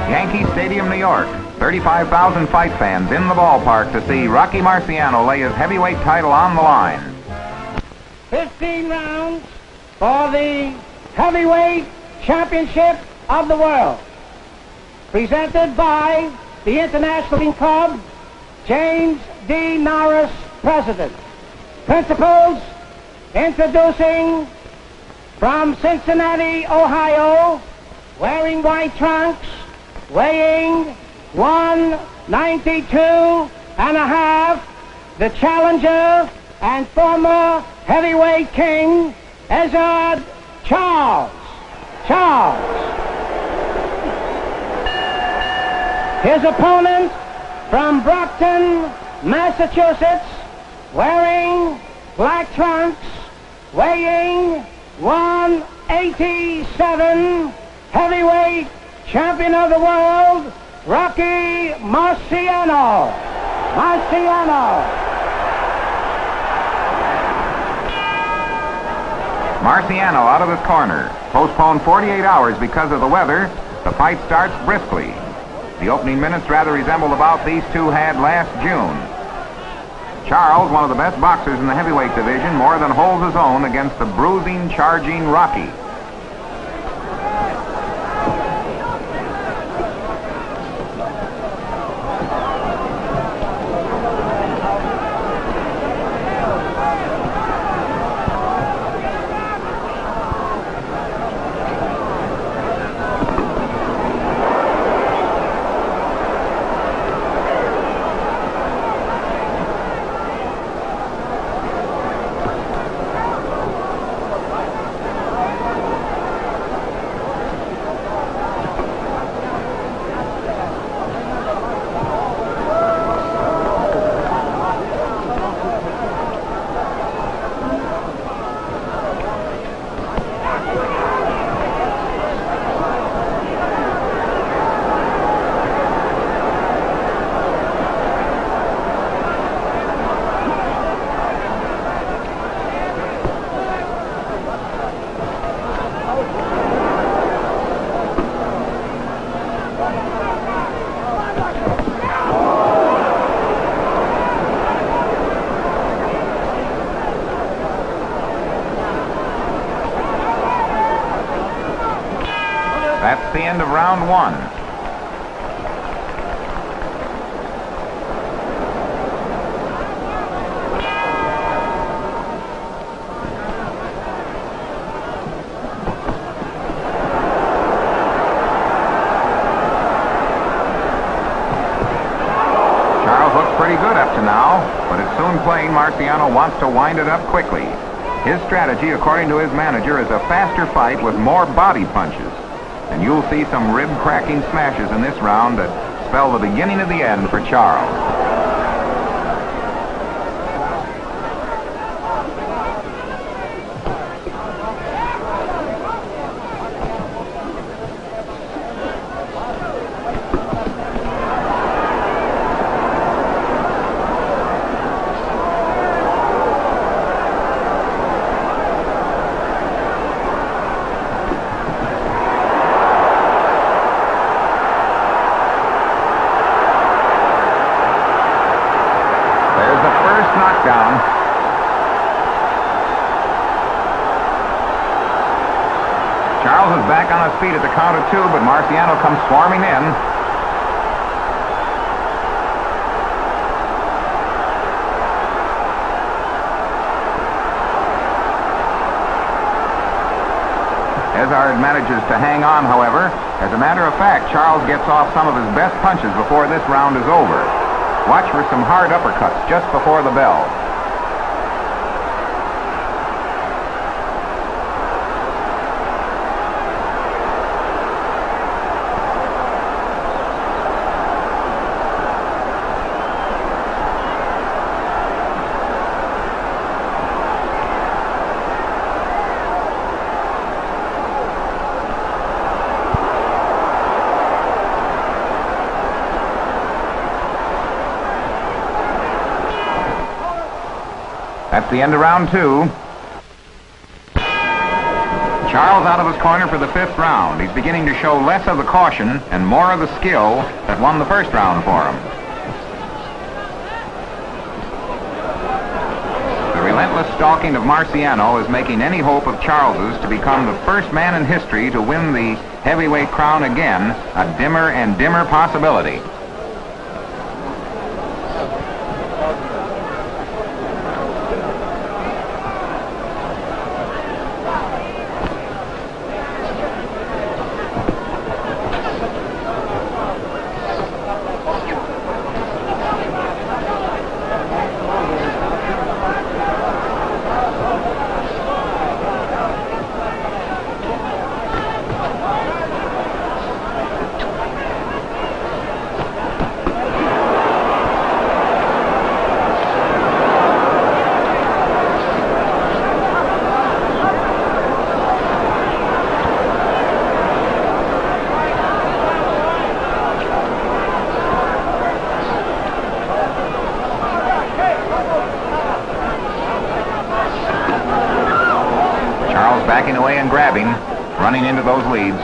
Yankee Stadium, New York. 35,000 fight fans in the ballpark to see Rocky Marciano lay his heavyweight title on the line. 15 rounds for the heavyweight championship of the world. Presented by the International Club, James D. Norris, President. Principals, introducing from Cincinnati, Ohio, wearing white trunks, weighing 192.5, the challenger and former heavyweight king, Ezzard Charles. His opponent from Brockton, Massachusetts, wearing black trunks, weighing 187, heavyweight champion of the world, Rocky Marciano. Marciano out of his corner. Postponed 48 hours because of the weather. The fight starts briskly. The opening minutes rather resemble the bout these two had last June. Charles, one of the best boxers in the heavyweight division, more than holds his own against the bruising, charging Rocky. That's the end of round one. Charles looks pretty good up to now, but it's soon plain Marciano wants to wind it up quickly. His strategy, according to his manager, is a faster fight with more body punches. And you'll see some rib-cracking smashes in this round that spell the beginning of the end for Charles. Knockdown. Charles is back on his feet at the count of two, but Marciano comes swarming in. Ezzard manages to hang on, however. As a matter of fact, Charles gets off some of his best punches before this round is over. Watch for some hard uppercuts just before the bell. That's the end of round two. Charles out of his corner for the 5th round. He's beginning to show less of the caution and more of the skill that won the 1st round for him. The relentless stalking of Marciano is making any hope of Charles's to become the first man in history to win the heavyweight crown again a dimmer and dimmer possibility. Backing away and grabbing, running into those leads.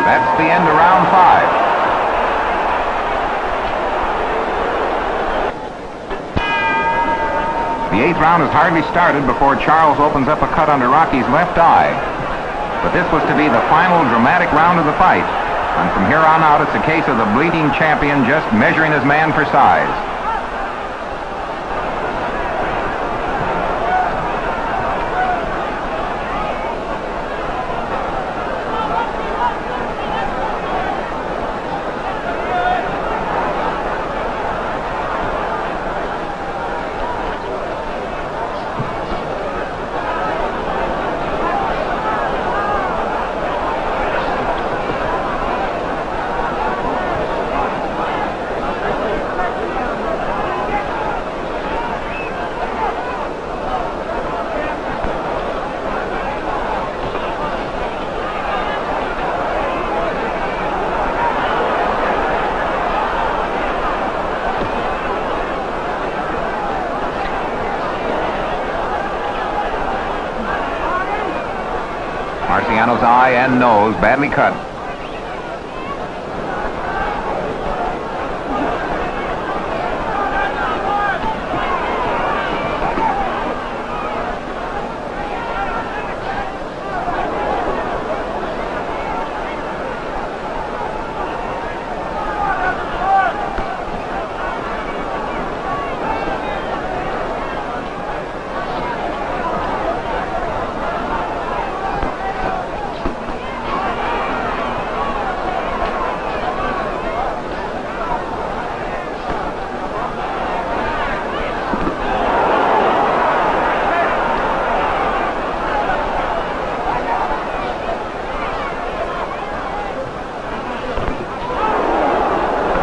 That's the end of round 5. The 8th round has hardly started before Charles opens up a cut under Rocky's left eye. But this was to be the final dramatic round of the fight. And from here on out, it's a case of the bleeding champion just measuring his man for size. Marciano's eye and nose badly cut.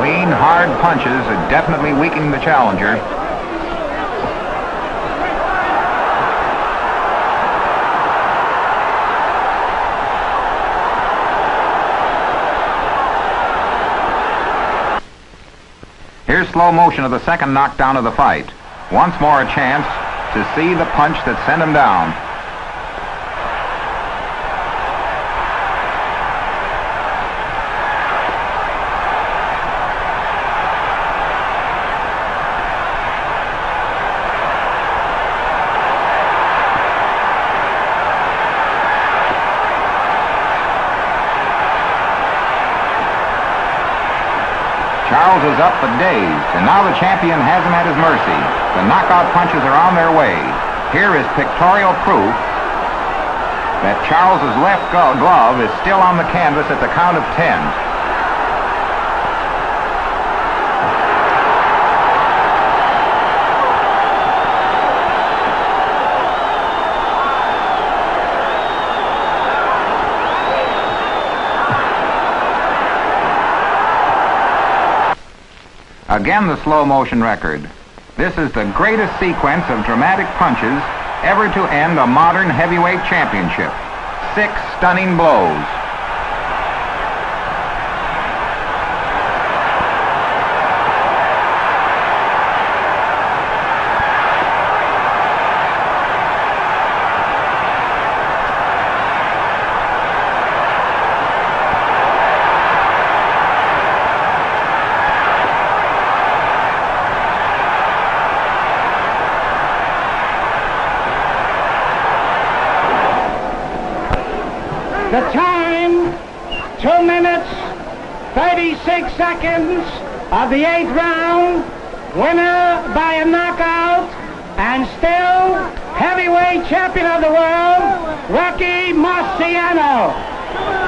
Clean, hard punches are definitely weakening the challenger. Here's slow motion of the second knockdown of the fight. Once more a chance to see the punch that sent him down. Charles is up but dazed, and now the champion has him at his mercy. The knockout punches are on their way. Here is pictorial proof that Charles's left glove is still on the canvas at the count of 10. Again, the slow motion record. This is the greatest sequence of dramatic punches ever to end a modern heavyweight championship. 6 stunning blows. The time, 2 minutes, 36 seconds of the 8th round. Winner by a knockout and still heavyweight champion of the world, Marciano.